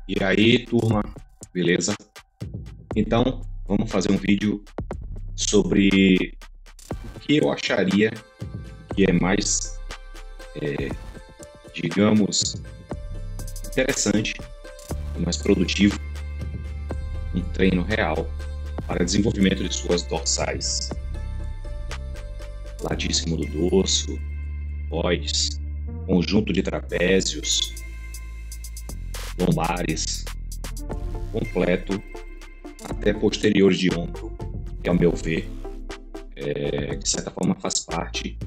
E aí, turma, beleza? Então, vamos fazer um vídeo sobre o que eu acharia que é mais, digamos, interessante e mais produtivo, um treino real para desenvolvimento de suas dorsais, latíssimo do dorso, pós, conjunto de trapézios, lombares, completo, até posteriores de ombro, que ao meu ver, de certa forma faz parte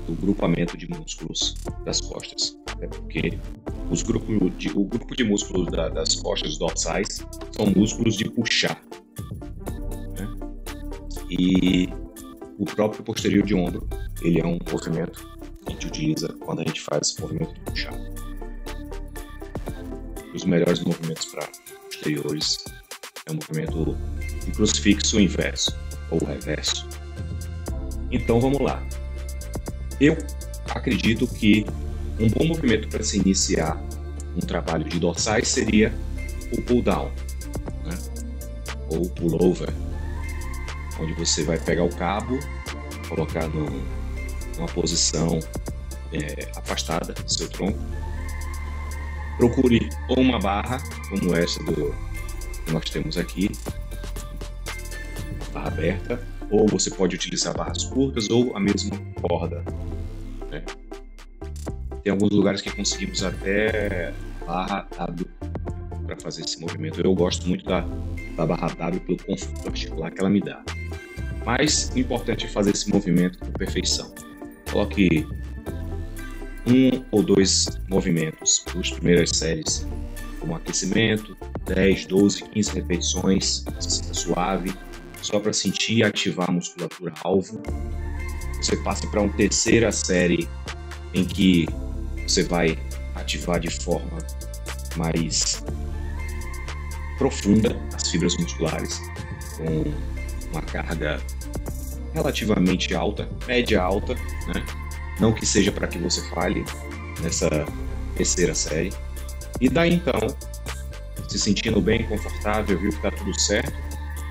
do grupamento de músculos das costas. Até porque o grupo de músculos das costas dorsais são músculos de puxar, né? E o próprio posterior de ombro, ele é um movimento que a gente utiliza quando a gente faz movimento de puxar. Os melhores movimentos para posteriores é o movimento de crucifixo inverso ou reverso. Então vamos lá. Eu acredito que um bom movimento para se iniciar um trabalho de dorsais seria o pull down, né? Ou pullover, onde você vai pegar o cabo, colocar numa posição afastada do seu tronco. Procure ou uma barra, como essa que nós temos aqui, barra aberta, ou você pode utilizar barras curtas ou a mesma corda, né? Tem alguns lugares que conseguimos até barra W para fazer esse movimento. Eu gosto muito da barra W pelo conforto articular que ela me dá. Mas o importante é fazer esse movimento com perfeição. Coloque 1 ou 2 movimentos nas primeiras séries, como aquecimento, 10, 12, 15 repetições, suave, só para sentir e ativar a musculatura alvo. Você passa para uma terceira série em que você vai ativar de forma mais profunda as fibras musculares, com uma carga relativamente alta, média alta, né? Não que seja para que você falhe nessa terceira série. E daí então, se sentindo bem, confortável, viu que está tudo certo,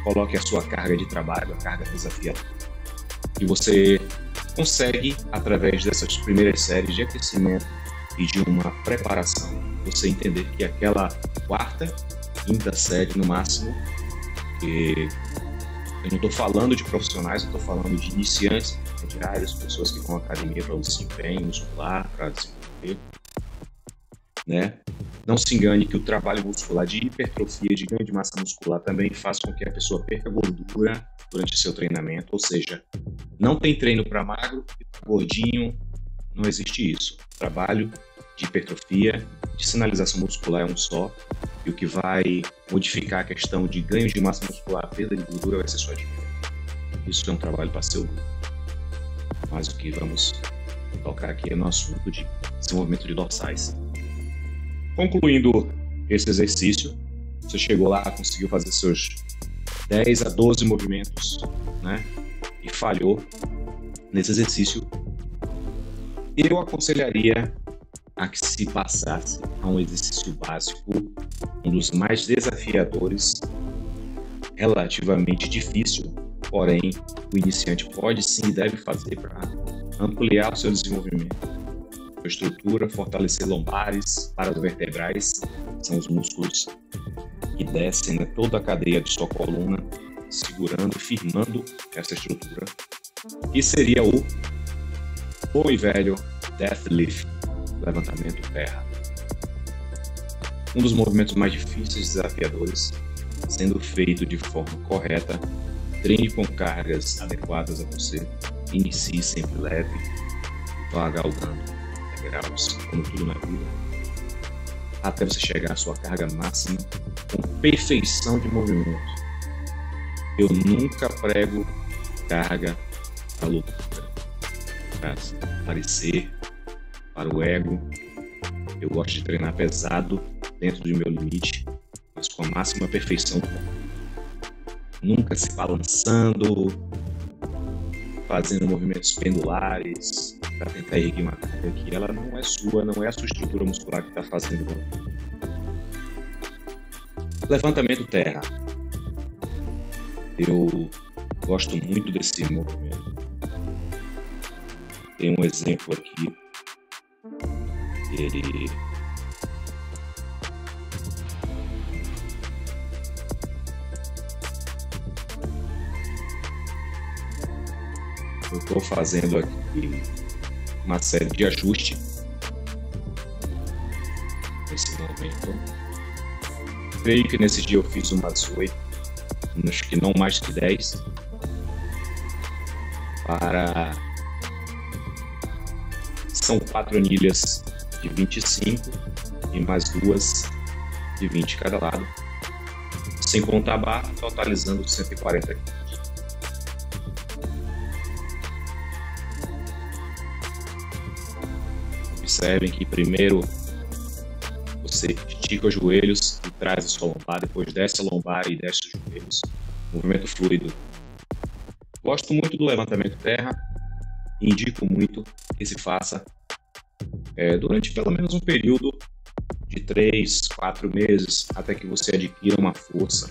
coloque a sua carga de trabalho, a carga desafiadora. E você consegue, através dessas primeiras séries de aquecimento e de uma preparação, você entender que aquela quarta, quinta série no máximo, que eu não estou falando de profissionais, eu estou falando de iniciantes, intermediários, pessoas que vão à academia para o desempenho muscular, para desenvolver, né? Não se engane que o trabalho muscular de hipertrofia, de ganho de massa muscular, também faz com que a pessoa perca gordura durante o seu treinamento, ou seja, não tem treino para magro e para gordinho, não existe isso. O trabalho de hipertrofia, de sinalização muscular é um só, e o que vai modificar a questão de ganho de massa muscular, perda de gordura, vai ser só de treino. Isso é um trabalho para seu grupo. Mas o que vamos tocar aqui é no assunto de desenvolvimento de dorsais. Concluindo esse exercício, você chegou lá, conseguiu fazer seus 10 a 12 movimentos, né? E falhou nesse exercício. Eu aconselharia a que se passasse a um exercício básico, um dos mais desafiadores, relativamente difícil, porém o iniciante pode sim e deve fazer para ampliar o seu desenvolvimento. A estrutura, fortalecer lombares, paravertebrais, são os músculos que descem, né, toda a cadeia de sua coluna, segurando, firmando essa estrutura. E seria o bom e velho deadlift, levantamento terra. Um dos movimentos mais difíceis e desafiadores, sendo feito de forma correta. Treine com cargas adequadas a você. Inicie sempre leve, vá galgando degraus, como tudo na vida, até você chegar à sua carga máxima com perfeição de movimento. Eu nunca prego carga para loucura, para parecer, para o ego. Eu gosto de treinar pesado, dentro do meu limite, mas com a máxima perfeição. Nunca se balançando, fazendo movimentos pendulares para tentar erguer uma carga que ela não é sua, não é a sua estrutura muscular que está fazendo. Levantamento terra. Eu gosto muito desse movimento. Tem um exemplo aqui. Eu estou fazendo aqui uma série de ajuste nesse momento. Creio que nesse dia eu fiz umas 8, acho que não mais que 10, são 4 anilhas de 25 e mais 2 de 20 cada lado, sem contar a barra, totalizando 140 quilos. Observem que primeiro você estica os joelhos e traz a sua lombar, depois desce a lombar e desce os joelhos. Movimento fluido. Gosto muito do levantamento terra e indico muito que se faça durante pelo menos um período de 3, 4 meses, até que você adquira uma força.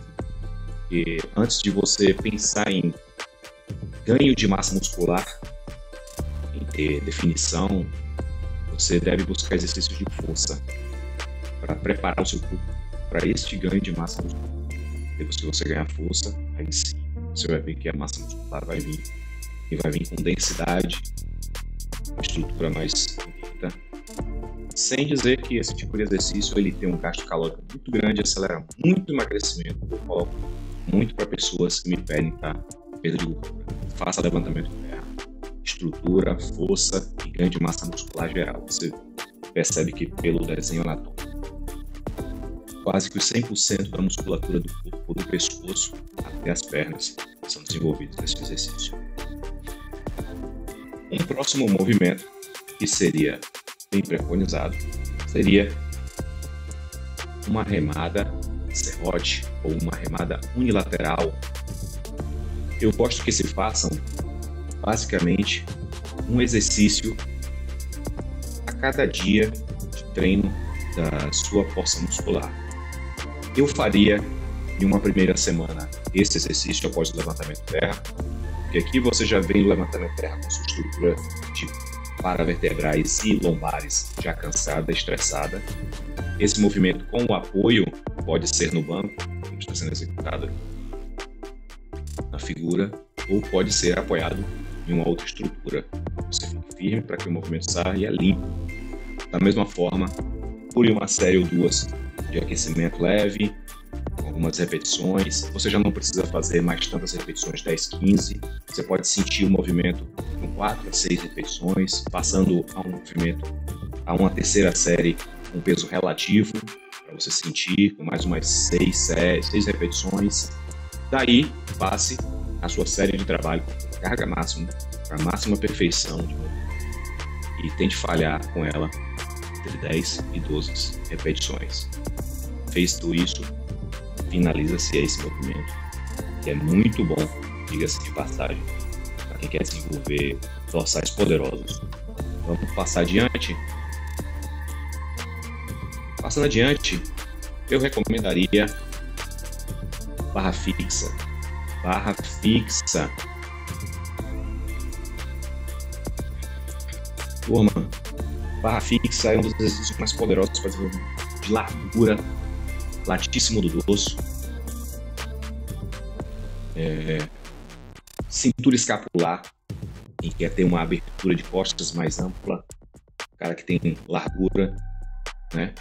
E antes de você pensar em ganho de massa muscular, em ter definição, você deve buscar exercícios de força para preparar o seu corpo para este ganho de massa muscular. Depois que você ganhar força, aí sim você vai ver que a massa muscular vai vir, e vai vir com densidade, uma estrutura mais bonita, sem dizer que esse tipo de exercício ele tem um gasto calórico muito grande, acelera muito o emagrecimento. Eu coloco muito para pessoas que me pedem para perda de gordura. Faça levantamento de terra, estrutura, força e ganho de massa muscular geral. Você percebe que pelo desenho anatômico, quase que os 100% da musculatura do corpo, do pescoço até as pernas, são desenvolvidos nesse exercício. Um próximo movimento que seria bem preconizado seria uma remada serrote ou uma remada unilateral. Eu gosto que se façam basicamente um exercício a cada dia de treino da sua força muscular. Eu faria em uma primeira semana esse exercício após o levantamento terra, porque aqui você já vem do levantamento terra com sua estrutura de paravertebrais e lombares já cansada, estressada. Esse movimento com o apoio pode ser no banco, como está sendo executado na figura, ou pode ser apoiado em uma outra estrutura. Você fica firme para que o movimento saia limpo. Da mesma forma, pule uma série ou duas de aquecimento leve, com algumas repetições. Você já não precisa fazer mais tantas repetições, 10, 15. Você pode sentir o movimento com 4 a 6 repetições, passando a um movimento a uma terceira série com peso relativo, para você sentir com mais umas 6 repetições. Daí, passe a sua série de trabalho com carga máxima, para a máxima perfeição de novo, e tente falhar com ela entre 10 e 12 repetições. Feito isso, finaliza-se esse movimento, que é muito bom, diga-se de passagem, para quem quer desenvolver dorsais poderosos. Vamos passar adiante. Passando adiante, eu recomendaria barra fixa. Barra fixa. Turma, barra fixa é um dos exercícios mais poderosos para desenvolvimento de largura, latíssimo do dorso, cintura escapular, quem quer ter uma abertura de costas mais ampla, cara que tem largura, né?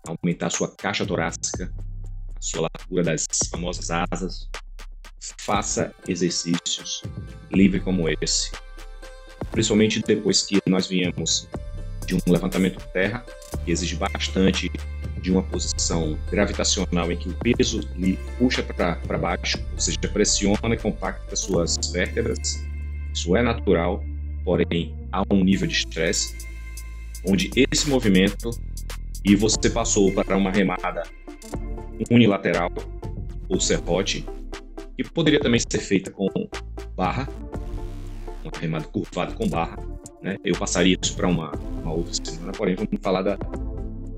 Aumentar a sua caixa torácica, a sua largura das famosas asas. Faça exercícios livre como esse, principalmente depois que nós viemos de um levantamento terra, que exige bastante de uma posição gravitacional em que o peso lhe puxa para baixo, ou seja, pressiona e compacta suas vértebras. Isso é natural, porém há um nível de estresse onde esse movimento, e você passou para uma remada unilateral ou serrote, que poderia também ser feita com barra, uma remada curvada com barra, né? Eu passaria isso para uma outra semana, porém vamos falar da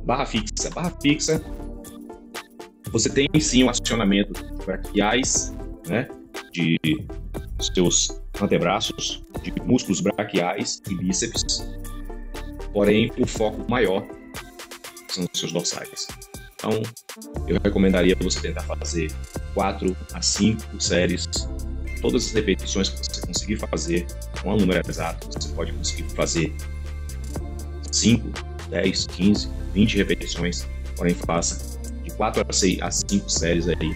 barra fixa. Barra fixa Você tem sim um acionamento braquiais, né, de seus antebraços, de músculos braquiais e bíceps, porém o foco maior são os seus dorsais. Então, eu recomendaria você tentar fazer 4 a 5 séries, todas as repetições que você conseguir fazer com um número exato. Você pode conseguir fazer 5, 10, 15, 20 repetições, porém faça de 4 a 5 séries aí,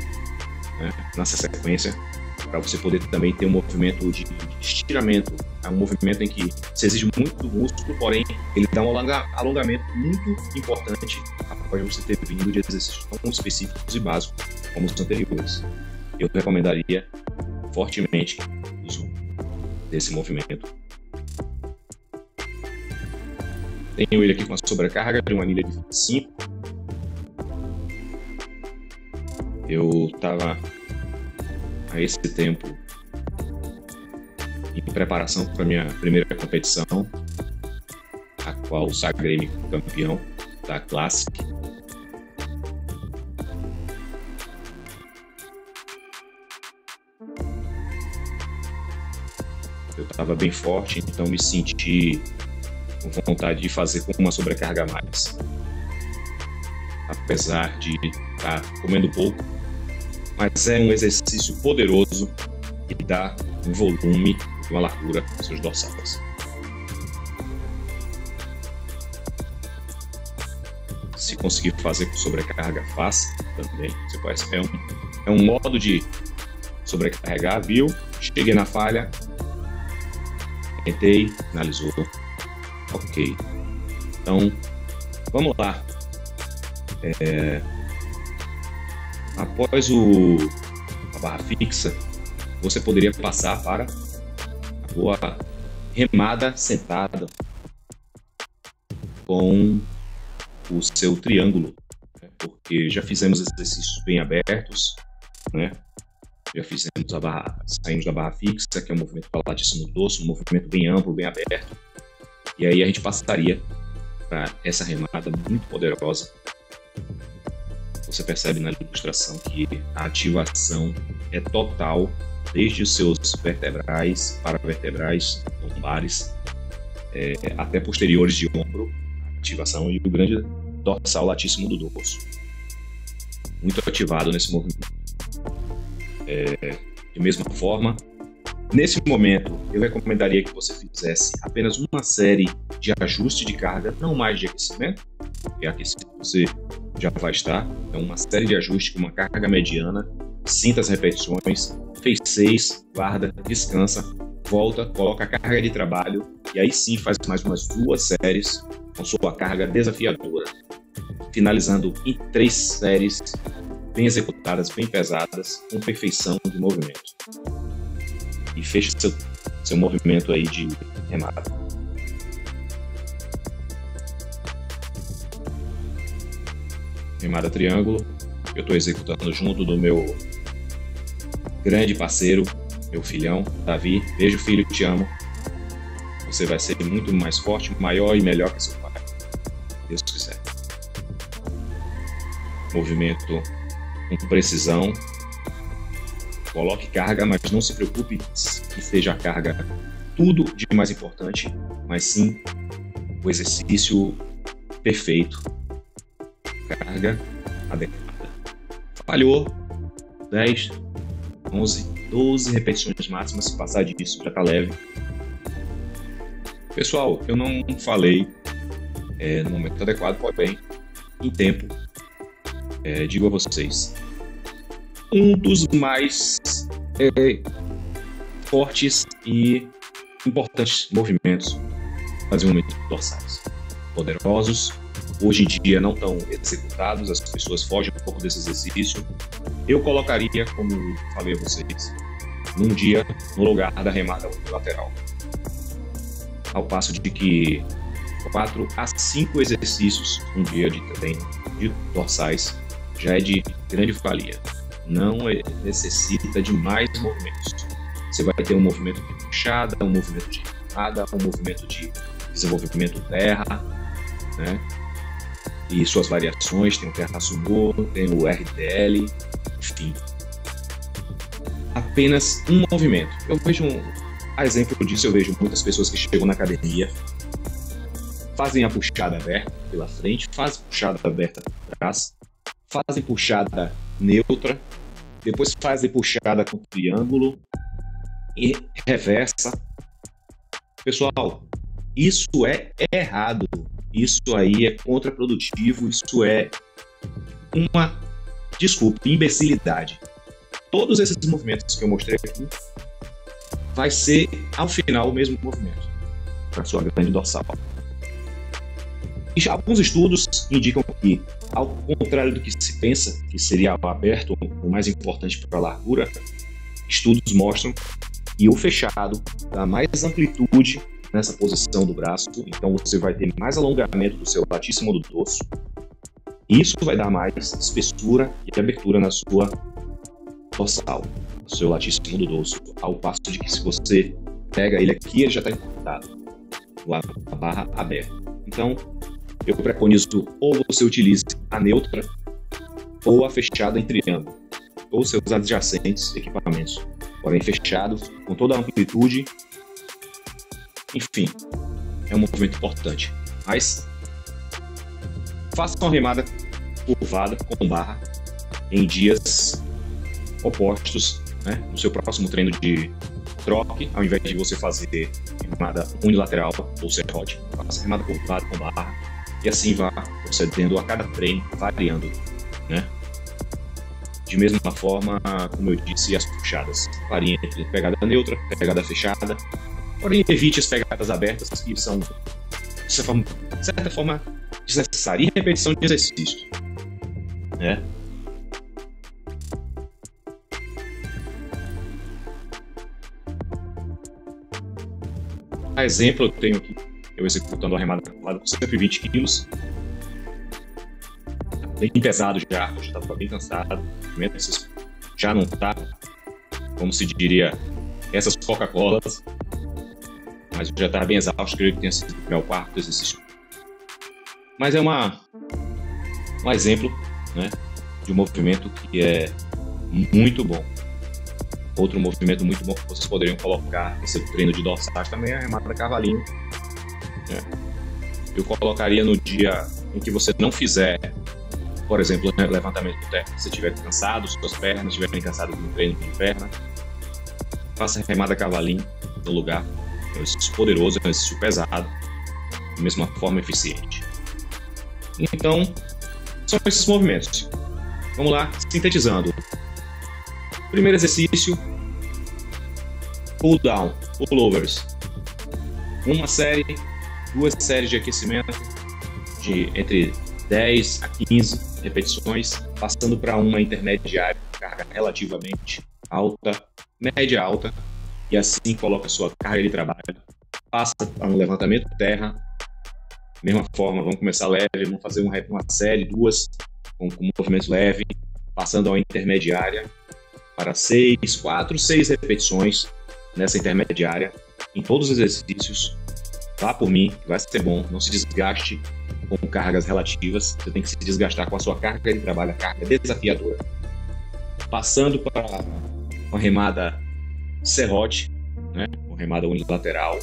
né, nessa sequência, para você poder também ter um movimento de estiramento. É um movimento em que se exige muito do músculo, porém ele dá um alongamento muito importante após você ter vindo de exercícios tão específicos e básicos como os anteriores. Eu recomendaria fortemente o uso desse movimento. Tenho ele aqui com a sobrecarga de uma anilha de 25. Eu estava a esse tempo em preparação para a minha primeira competição, a qual sagrei-me campeão da Classic. Eu estava bem forte, então me senti com vontade de fazer com uma sobrecarga a mais. Apesar de estar comendo pouco, mas é um exercício poderoso que dá um volume e uma largura aos seus dorsais. Se conseguir fazer com sobrecarga, faça também. Você pode, é um modo de sobrecarregar, viu? Cheguei na falha, tentei, finalizou. Ok. Então, vamos lá. Após a barra fixa, você poderia passar para a boa remada sentada com o seu triângulo, né? Porque já fizemos exercícios bem abertos, né? Já fizemos saímos da barra fixa, que é um movimento para latíssimo dorso, um movimento bem amplo, bem aberto. E aí a gente passaria para essa remada muito poderosa. Você percebe na ilustração que a ativação é total, desde os seus vertebrais, paravertebrais, lombares, até posteriores de ombro, ativação, e o grande dorsal latíssimo do dorso. Muito ativado nesse movimento. De mesma forma, nesse momento, eu recomendaria que você fizesse apenas uma série de ajuste de carga, não mais de aquecimento, porque aquecido você já vai estar. Então, uma série de ajustes com uma carga mediana, sinta as repetições, fez 6, guarda, descansa, volta, coloca a carga de trabalho e aí sim faz mais umas 2 séries com sua carga desafiadora, finalizando em 3 séries bem executadas, bem pesadas, com perfeição de movimento. E feche seu movimento aí de remada. Remada triângulo, eu estou executando junto do meu grande parceiro, meu filhão, Davi. Beijo, filho, te amo. Você vai ser muito mais forte, maior e melhor que seu pai, se Deus quiser. Movimento com precisão. Coloque carga, mas não se preocupe que seja a carga tudo de mais importante, mas sim o exercício perfeito. Carga adequada. Falhou, 10, 11, 12 repetições máximas. Se passar disso, já está leve. Pessoal, eu não falei no momento adequado, porém, em tempo, digo a vocês, um dos mais fortes e importantes movimentos fazer movimentos dorsais. Poderosos, hoje em dia não estão executados, as pessoas fogem um pouco desse exercício. Eu colocaria, como falei a vocês, num dia no lugar da remada unilateral. Ao passo de que 4 a 5 exercícios um dia de treino de dorsais já é de grande valia. Não necessita de mais movimentos. Você vai ter um movimento de puxada, um movimento de remada, um movimento de desenvolvimento terra, né? e suas variações, tem o terra sumô, tem o RDL, enfim. Apenas um movimento. A exemplo disso, eu vejo muitas pessoas que chegam na academia, fazem a puxada aberta pela frente, fazem puxada aberta atrás, fazem puxada neutra, depois fazem puxada com triângulo e reversa. Pessoal, isso é errado, isso aí é contraprodutivo, isso é uma, desculpe, imbecilidade. Todos esses movimentos que eu mostrei aqui vai ser, ao final, o mesmo movimento para sua grande dorsal. E alguns estudos indicam que, ao contrário do que se pensa, que seria o aberto o mais importante para a largura, estudos mostram que o fechado dá mais amplitude nessa posição do braço, então você vai ter mais alongamento do seu latíssimo do dorso. Isso vai dar mais espessura e abertura na sua dorsal, no seu latíssimo do dorso, ao passo de que se você pega ele aqui, ele já está encurtado, a barra aberta. Então, eu preconizo ou você utilize a neutra ou a fechada em triângulo, ou seus adjacentes equipamentos, porém fechados, com toda a amplitude. Enfim, é um movimento importante. Mas faça uma remada curvada com barra em dias opostos, né? No seu próximo treino de troque, ao invés de você fazer remada unilateral ou serrote, faça remada curvada com barra e assim vá procedendo a cada treino, variando, né? De mesma forma, como eu disse, as puxadas variem entre pegada neutra, pegada fechada, porém evite as pegadas abertas que são, de certa forma, desnecessárias, e repetição de exercício, né? A exemplo, eu tenho aqui eu executando a remada calculada com 120 quilos, bem pesado já estava bem cansado, já não está, como se diria, essas Coca-Colas, mas eu já estava bem exausto, creio que tenha sido o meu quarto exercício. Mas é um exemplo, né, de um movimento que é muito bom. Outro movimento muito bom que vocês poderiam colocar nesse treino de dorsais também é a remada cavalinho. Eu colocaria no dia em que você não fizer, por exemplo, levantamento do terra, se estiver cansado, suas pernas estiverem cansadas do treino de perna, faça a remada cavalinho no lugar. É um exercício poderoso, é um exercício pesado, da mesma forma eficiente. Então, são esses movimentos. Vamos lá, sintetizando. Primeiro exercício, pull down, pullovers. Uma série, 2 séries de aquecimento de entre 10 a 15 repetições, passando para uma intermediária, carga relativamente alta, média alta, e assim coloca a sua carga de trabalho. Passa para um levantamento terra, mesma forma, vamos começar leve, vamos fazer uma série, 2, com movimento leve, passando a uma intermediária, para 4, 6 repetições nessa intermediária, em todos os exercícios. Vá por mim, que vai ser bom. Não se desgaste com cargas relativas, você tem que se desgastar com a sua carga de trabalho, a carga desafiadora. Passando para uma remada serrote, né? Uma remada unilateral,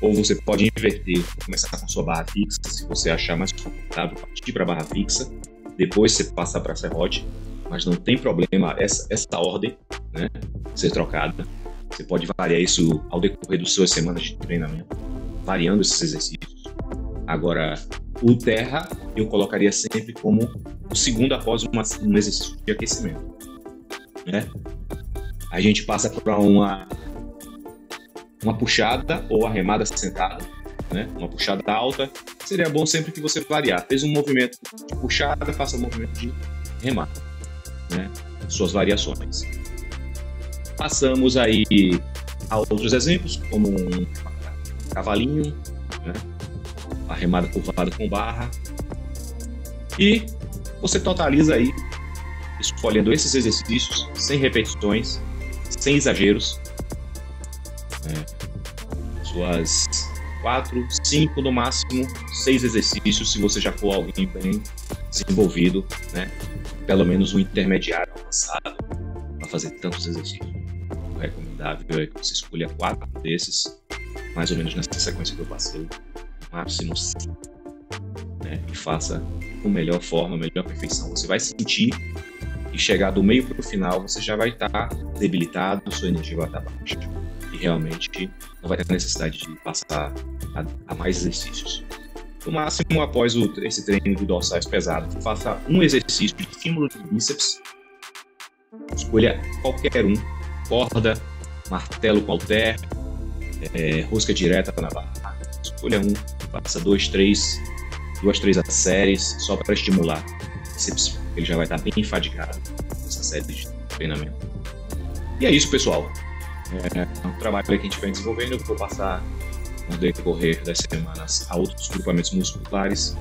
ou você pode inverter, começar com sua barra fixa, se você achar mais confortável, partir para a barra fixa, depois você passar para a serrote. Mas não tem problema essa ordem, né, ser trocada. Você pode variar isso ao decorrer das suas semanas de treinamento, variando esses exercícios. Agora, o terra eu colocaria sempre como o segundo após um exercício de aquecimento, né? A gente passa para uma puxada ou a remada sentada, né? Uma puxada alta. Seria bom sempre que você variar. Fez um movimento de puxada, faça um movimento de remada, né? Suas variações. Passamos aí a outros exemplos, como um cavalinho, né? A remada curvada com barra. E você totaliza aí, escolhendo esses exercícios, sem repetições, sem exageros, suas 4, 5, no máximo 6 exercícios, se você já for alguém bem desenvolvido, né? Pelo menos um intermediário avançado para fazer tantos exercícios. O recomendável é que você escolha 4 desses, mais ou menos nessa sequência que eu passei, no máximo 5, né? E faça com melhor forma, melhor perfeição. Você vai sentir e chegar do meio para o final, você já vai estar debilitado, sua energia vai estar baixa. E realmente não vai ter necessidade de passar a mais exercícios. No máximo, após esse treino de dorsais pesado, faça um exercício de estímulo de bíceps. Escolha qualquer um, corda, martelo com halter, rosca direta na barra. Escolha um, faça 2, 3 séries só para estimular o bíceps. Ele já vai estar bem fadigado nessa série de treinamento. E é isso, pessoal. É um trabalho que a gente vem desenvolvendo. Eu vou passar no decorrer das semanas a outros grupamentos musculares,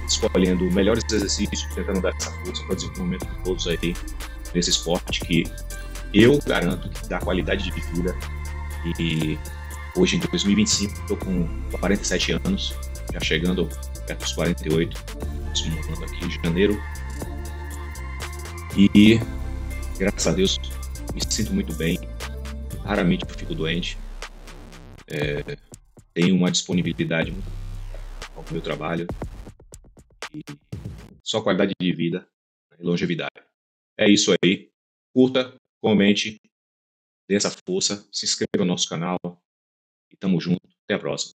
escolhendo melhores exercícios, tentando dar essa força para o desenvolvimento de todos aí nesse esporte que eu garanto que dá qualidade de vida. E hoje, em 2025, estou com 47 anos, já chegando perto dos 48, estamos aqui em janeiro. E, graças a Deus, me sinto muito bem. Raramente eu fico doente. Tenho uma disponibilidade muito ao meu trabalho. E só qualidade de vida e longevidade. É isso aí. Curta, comente, dê essa força, se inscreva no nosso canal. E tamo junto. Até a próxima.